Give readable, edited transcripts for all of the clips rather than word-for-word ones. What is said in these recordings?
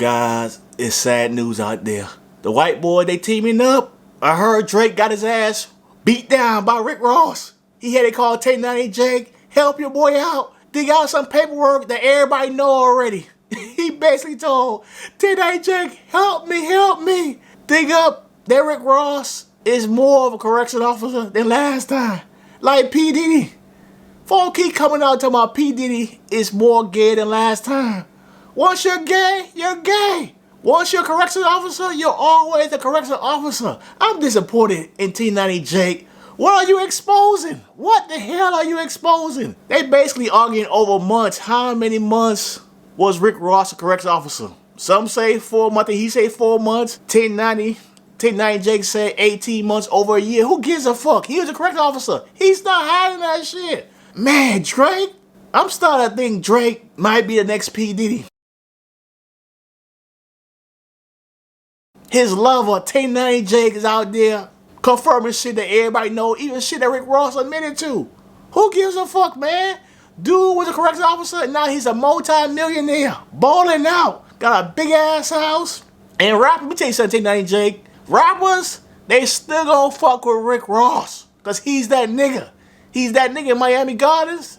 Guys, it's sad news out there. The white boy, they teaming up. I heard Drake got his ass beat down by Rick Ross. He had it called T90 Jake. Help your boy out. Dig out some paperwork that everybody know already. He basically told T90 Jake, help me, help me. Dig up that Rick Ross is more of a correction officer than last time. Like P. Diddy. Folk keep coming out talking about P. Diddy is more gay than last time. Once you're gay, you're gay. Once you're a correction officer, you're always a correction officer. I'm disappointed in T90 Jake. What are you exposing? What the hell are you exposing? They basically arguing over months. How many months was Rick Ross a correction officer? Some say 4 months, and he say 4 months. T90 Jake said 18 months, over a year. Who gives a fuck? He was a correction officer. He's not hiding that shit. Man, Drake, I'm starting to think Drake might be the next P. Diddy. His lover, T90 Jake, is out there confirming shit that everybody know, even shit that Rick Ross admitted to. Who gives a fuck, man? Dude was a corrections officer, and now he's a multi-millionaire, balling out, got a big ass house. And rappers, let me tell you something, T90 Jake, rappers, they still gonna fuck with Rick Ross, cause he's that nigga. He's that nigga in Miami Gardens,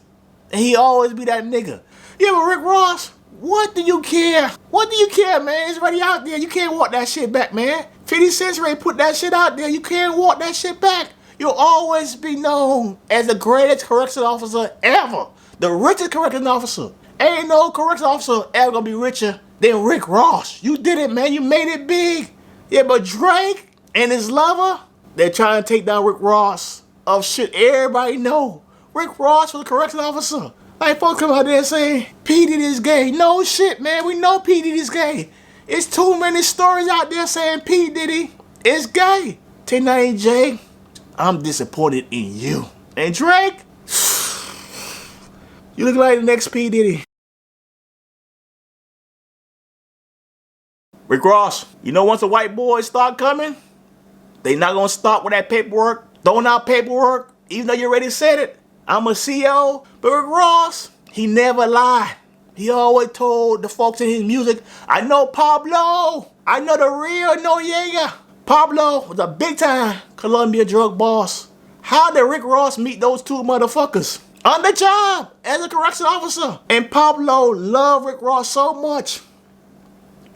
and he always be that nigga. Yeah, but Rick Ross, what do you care? What do you care, man? It's already out there. You can't walk that shit back, man. 50 Cent's already put that shit out there. You can't walk that shit back. You'll always be known as the greatest correction officer ever. The richest correction officer. Ain't no correction officer ever gonna be richer than Rick Ross. You did it, man. You made it big. Yeah, but Drake and his lover, they're trying to take down Rick Ross of shit everybody know. Rick Ross was a correction officer. Like folks come out there and say, P. Diddy is gay. No shit, man. We know P. Diddy is gay. It's too many stories out there saying P. Diddy is gay. T90 Jake, I'm disappointed in you. And Drake, you look like the next P. Diddy. Rick Ross, you know once the white boys start coming, they not gonna stop with that paperwork, throwing out paperwork, even though you already said it. I'm a CEO, but Rick Ross, he never lied. He always told the folks in his music, I know Pablo, I know the real Noriega. Pablo was a big time Colombia drug boss. How did Rick Ross meet those two motherfuckers? On the job, as a correction officer. And Pablo loved Rick Ross so much.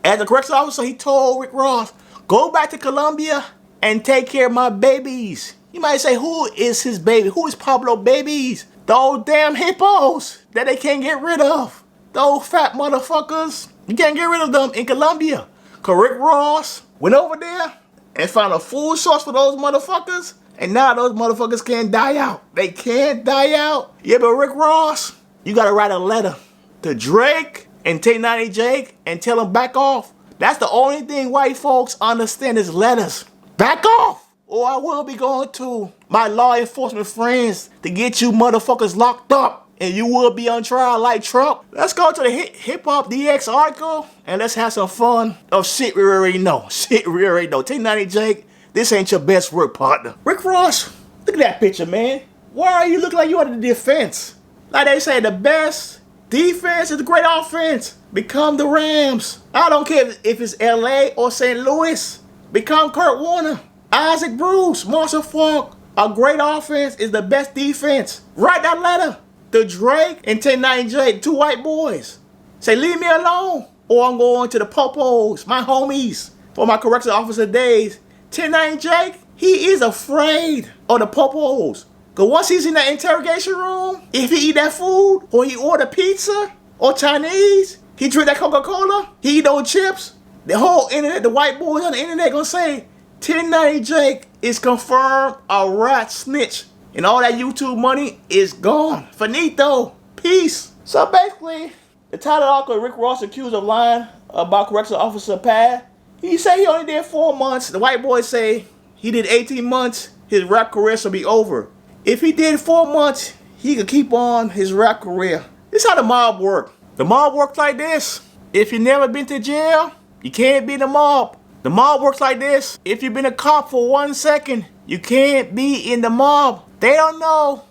As a correction officer, he told Rick Ross, go back to Colombia and take care of my babies. You might say, who is his baby? Who is Pablo babies? Those damn hippos that they can't get rid of. Those fat motherfuckers. You can't get rid of them in Colombia. Cause Rick Ross went over there and found a food source for those motherfuckers. And now those motherfuckers can't die out. They can't die out. Yeah, but Rick Ross, you gotta write a letter to Drake and T90 Jake and tell them back off. That's the only thing white folks understand is letters. Back off! Or I will be going to my law enforcement friends to get you motherfuckers locked up. And you will be on trial like Trump. Let's go to the Hip Hop DX article and let's have some fun of shit we already know. Shit we already know. T90 Jake, this ain't your best work partner. Rick Ross, look at that picture, man. Why are you looking like you are the defense? Like they say, the best defense is the great offense. Become the Rams. I don't care if it's LA or St. Louis. Become Kurt Warner. Isaac Bruce, Marshall Falk. A great offense is the best defense. Write that letter to Drake and T90 Jake, two white boys. Say, leave me alone, or I'm going to the popos, my homies, for my correction officer days. T90 Jake, he is afraid of the popos. Because once he's in that interrogation room, if he eat that food, or he order pizza, or Chinese, he drink that Coca-Cola, he eat those chips, the whole internet, the white boys on the internet gonna say, T90 Jake is confirmed a rat snitch. And all that YouTube money is gone. Finito. Peace. So basically, the title article, Rick Ross accused of lying about correctional officer Pat. He said he only did 4 months. The white boys say he did 18 months. His rap career should be over. If he did 4 months, he could keep on his rap career. This is how the mob work. The mob works like this. If you've never been to jail, you can't be in the mob. The mob works like this. If you've been a cop for 1 second, you can't be in the mob. They don't know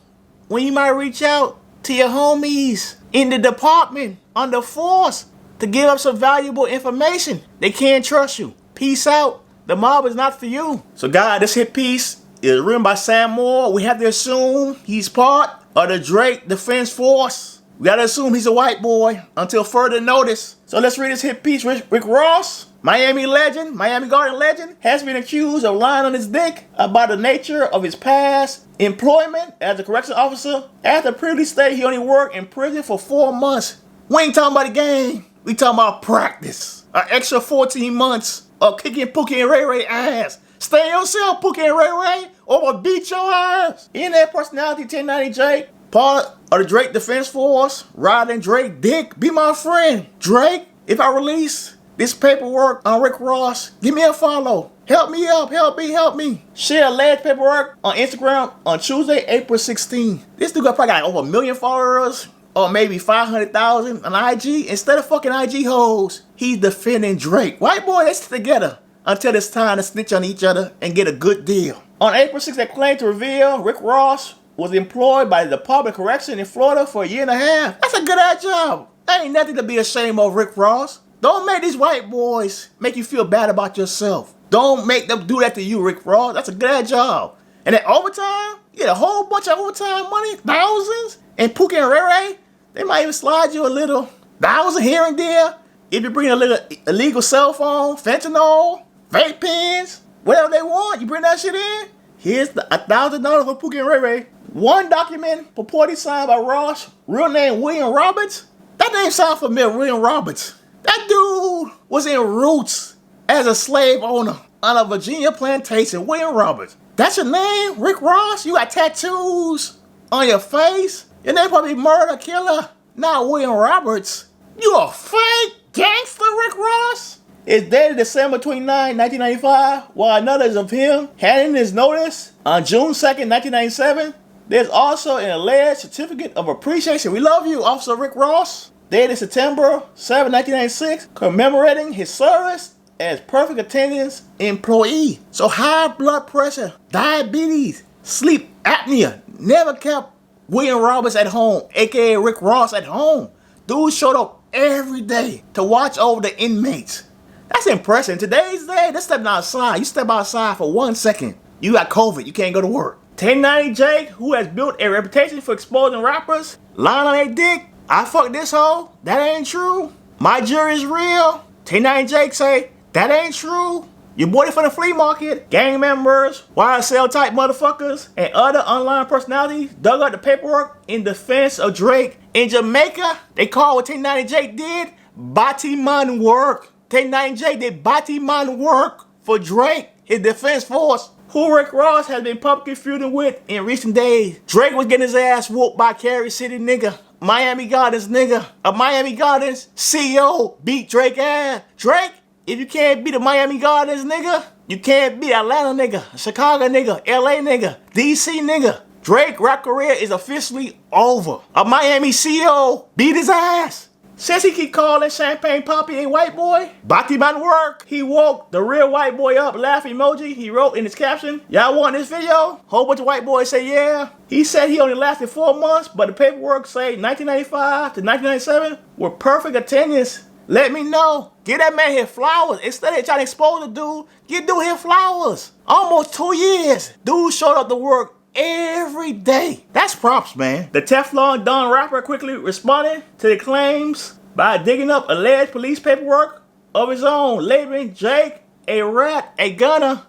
when you might reach out to your homies in the department, on the force. to give up some valuable information. They can't trust you. Peace out. The mob is not for you. So guys, this hit piece is written by Sam Moore. We have to assume he's part of the Drake Defense Force. We gotta assume he's a white boy until further notice. So let's read this hit piece. Rick Ross, Miami legend, Miami Garden legend, has been accused of lying on his dick about the nature of his past employment as a corrections officer after previously stated he only worked in prison for 4 months. We ain't talking about the game. We talking about practice. An extra 14 months of kicking Pookie and Ray Ray ass. Stay in yourself, Pookie and Ray Ray, or I'll beat your ass. Internet personality T90 Jake, part of the Drake Defense Force, riding Drake dick. Be my friend. Drake, if I release this paperwork on Rick Ross, give me a follow. Help me up, help me. Share alleged paperwork on Instagram on Tuesday, April 16. This dude probably got over 1 million followers, or maybe 500,000 on IG. Instead of fucking IG hoes, he's defending Drake. White boy, let's stick together until it's time to snitch on each other and get a good deal. On April 6th, they claimed to reveal Rick Ross was employed by the Department of Correction in Florida for 1.5 years. That's a good ass job. Ain't nothing to be ashamed of, Rick Ross. Don't make these white boys make you feel bad about yourself. Don't make them do that to you, Rick Ross. That's a good ass job. And that overtime, you get a whole bunch of overtime money, thousands. And Pookie and Ray Ray, they might even slide you a little $1,000 here and there. If you bring a little illegal cell phone, fentanyl, vape pens, whatever they want, you bring that shit in. Here's the $1,000 for Pookie and Ray Ray. One document purportedly signed by Ross, real name William Roberts. That name sounds familiar, William Roberts. That dude was in Roots as a slave owner on a Virginia plantation, William Roberts. That's your name, Rick Ross? You got tattoos on your face? Your name probably murder killer, not William Roberts. You a fake gangster, Rick Ross? It's dated December 29, 1995, while another is of him handing his notice on June 2nd, 1997. There's also an alleged certificate of appreciation. We love you, Officer Rick Ross, dated September 7, 1996, commemorating his service as perfect attendance employee. So high blood pressure, diabetes, sleep apnea never kept William Roberts at home, aka Rick Ross, at home. Dude showed up every day to watch over the inmates. That's impressive. In today's day, they're stepping outside. You step outside for 1 second, you got COVID, you can't go to work. T90 Jake, who has built a reputation for exposing rappers, lying on their dick. I fucked this hoe. That ain't true. My jury is real. T90 Jake say, that ain't true. You bought it from the flea market. Gang members, YSL type motherfuckers, and other online personalities dug up the paperwork in defense of Drake. In Jamaica, they call what T90 Jake did Batiman work. T90 Jake did Batiman work for Drake, his defense force, who Rick Ross has been publicly feuding with in recent days. Drake was getting his ass whooped by Cary City nigga, Miami Gardens nigga. A Miami Gardens CEO beat Drake ass. Drake, if you can't beat a Miami Gardens nigga, you can't beat Atlanta nigga, Chicago nigga, LA nigga, DC nigga. Drake rap career is officially over. A Miami CEO beat his ass. Since he keep calling Champagne Poppy a white boy, Batiman work. He woke the real white boy up, laugh emoji. He wrote in his caption, y'all want this video? Whole bunch of white boys say yeah. He said he only lasted 4 months, but the paperwork say 1995 to 1997 were perfect attendance. Let me know. Get that man his flowers. Instead of trying to expose the dude, get dude his flowers. Almost 2 years. Dude showed up to work every day. That's props, man. The Teflon Don rapper quickly responded to the claims by digging up alleged police paperwork of his own, labeling Jake a rat, a gunner.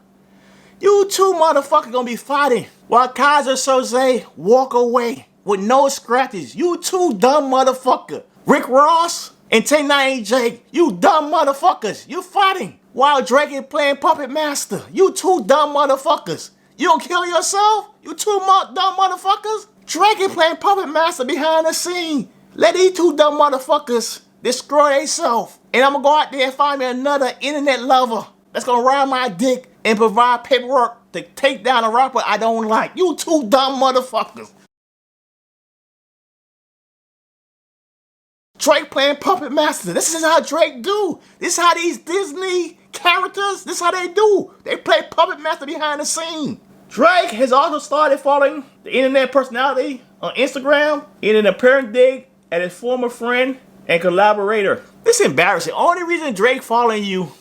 You two motherfuckers gonna be fighting while Kaiser Soze walk away with no scratches. You two dumb motherfucker. Rick Ross and T90 Jake, you dumb motherfuckers. You fighting while Drake is playing Puppet Master. You two dumb motherfuckers. You don't kill yourself? You two dumb motherfuckers? Drake is playing Puppet Master behind the scene. Let these two dumb motherfuckers destroy themselves. And I'm gonna go out there and find me another internet lover that's gonna ride my dick and provide paperwork to take down a rapper I don't like. You two dumb motherfuckers. Drake playing Puppet Master. This is how Drake do. This is how these Disney characters, this is how they do. They play Puppet Master behind the scene. Drake has also started following the internet personality on Instagram in an apparent dig at his former friend and collaborator. This is embarrassing. Only reason Drake following you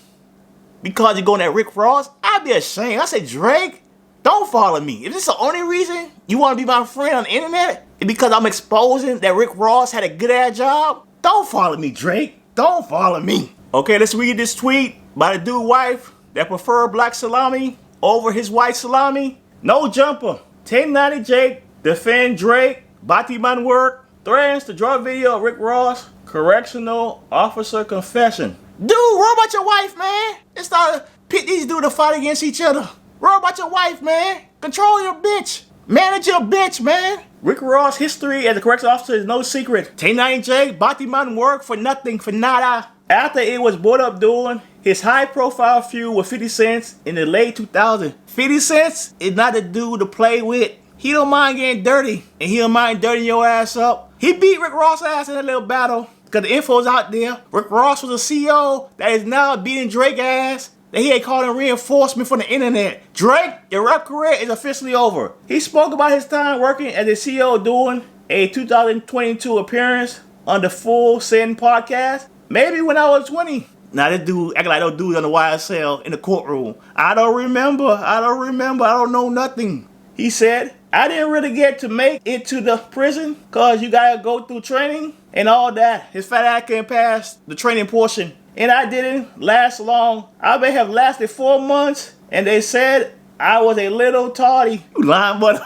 because you're going at Rick Ross, I'd be ashamed. I said, Drake, don't follow me. If this is the only reason you want to be my friend on the internet, it's because I'm exposing that Rick Ross had a good ass job, don't follow me, Drake. Don't follow me. Okay, let's read this tweet by the dude's wife that prefer black salami over his white salami. No jumper. T90 Jake defend Drake. Batiman work. Threatens to draw video of Rick Ross. Correctional officer confession. Dude, worry about your wife, man. It's not to pit these dudes to fight against each other. Worry about your wife, man. Control your bitch. Manage your bitch, man. Rick Ross' history as a correctional officer is no secret. T90 Jake, Batiman work for nothing, for nada. After it was brought up doing his high-profile feud with 50 Cent in the late 2000s. 50 Cent is not a dude to play with. He don't mind getting dirty, and he don't mind dirtying your ass up. He beat Rick Ross' ass in a little battle, because the info's out there. Rick Ross was a CEO that is now beating Drake's ass, that he ain't calling reinforcement from the internet. Drake, your rap career is officially over. He spoke about his time working as a CEO doing a 2022 appearance on the Full Send podcast. Maybe when I was 20. Now this dude acting like those dudes on the YSL in the courtroom. I don't remember. I don't know nothing. He said, I didn't really get to make it to the prison because you gotta go through training and all that. His fat ass couldn't pass the training portion. And I didn't last long. I may have lasted 4 months and they said I was a little tardy. You lying, but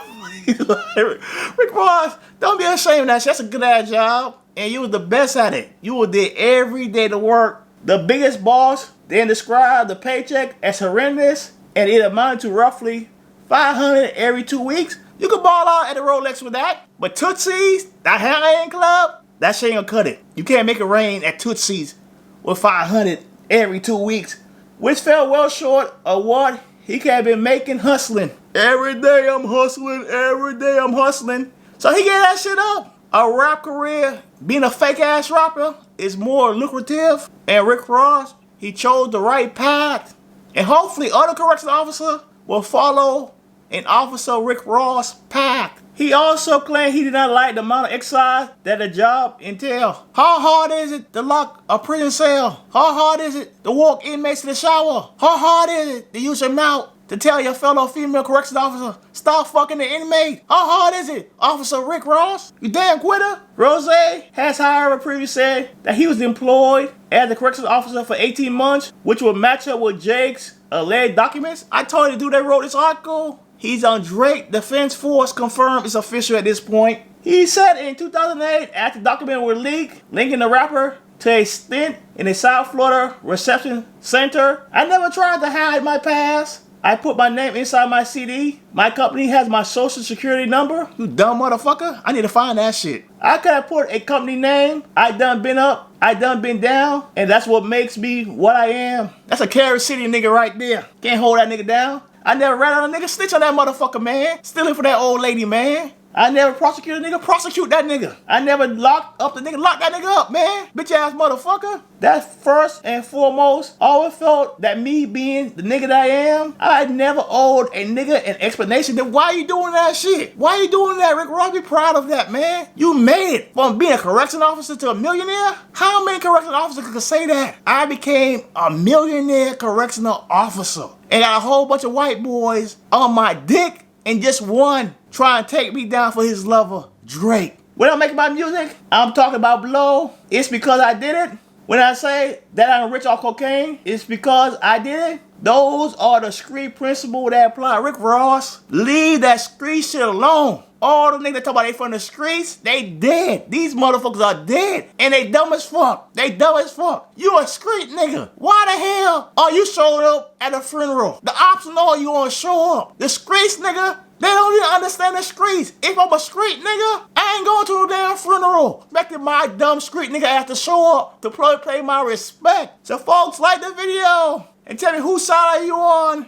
Rick Ross, don't be ashamed of that shit. That's a good ass job. And you was the best at it. You was there every day to work. The biggest boss then described the paycheck as horrendous, and it amounted to roughly $500 every 2 weeks. You could ball out at the Rolex with that. But Tootsie's, that hang club, that shit ain't gonna cut it. You can't make it rain at Tootsie's with $500 every 2 weeks, which fell well short of what he could have been making hustling. Every day I'm hustling, every day I'm hustling. So he gave that shit up. A rap career, being a fake ass rapper, is more lucrative. And Rick Ross, he chose the right path. And hopefully other corrections officers will follow an Officer Rick Ross path. He also claimed he did not like the amount of exercise that the job entails. How hard is it to lock a prison cell? How hard is it to walk inmates to the shower? How hard is it to use your mouth to tell your fellow female corrections officer, stop fucking the inmate? How hard is it, Officer Rick Ross? You damn quitter? Rose has, however, previously said that he was employed as a corrections officer for 18 months, which would match up with Jake's alleged documents. I told you the dude that wrote this article, he's on Drake Defense Force, confirmed it's official at this point. He said in 2008, after the document was leaked, linking the rapper to a stint in a South Florida reception center, I never tried to hide my past. I put my name inside my CD. My company has my social security number. You dumb motherfucker. I need to find that shit. I could have put a company name. I done been up. I done been down. And that's what makes me what I am. That's a Carry City nigga right there. Can't hold that nigga down. I never ran on a nigga. Snitch on that motherfucker, man. Stealing for that old lady, man. I never prosecute a nigga, prosecute that nigga. I never locked up the nigga, lock that nigga up, man. Bitch ass motherfucker. That's first and foremost. I always felt that me being the nigga that I am, I never owed a nigga an explanation. Then why you doing that shit? Why you doing that, Rick Ross? Be proud of that, man. You made it from being a correction officer to a millionaire. How many correction officers could say that? I became a millionaire correctional officer and got a whole bunch of white boys on my dick and just one trying to take me down for his lover, Drake. When I'm making my music, I'm talking about blow. It's because I did it. When I say that I'm rich off cocaine, it's because I did it. Those are the street principles that apply. Rick Ross, leave that street shit alone. All the niggas that talk about they from the streets, they dead. These motherfuckers are dead. And they dumb as fuck. They dumb as fuck. You a street nigga. Why the hell are you showing up at a funeral? The ops know you wanna show up. The streets nigga, they don't even understand the streets. If I'm a street nigga, I ain't going to a damn funeral. Expecting my dumb street nigga have to show up to play my respect. So folks, like the video and tell me whose side are you on.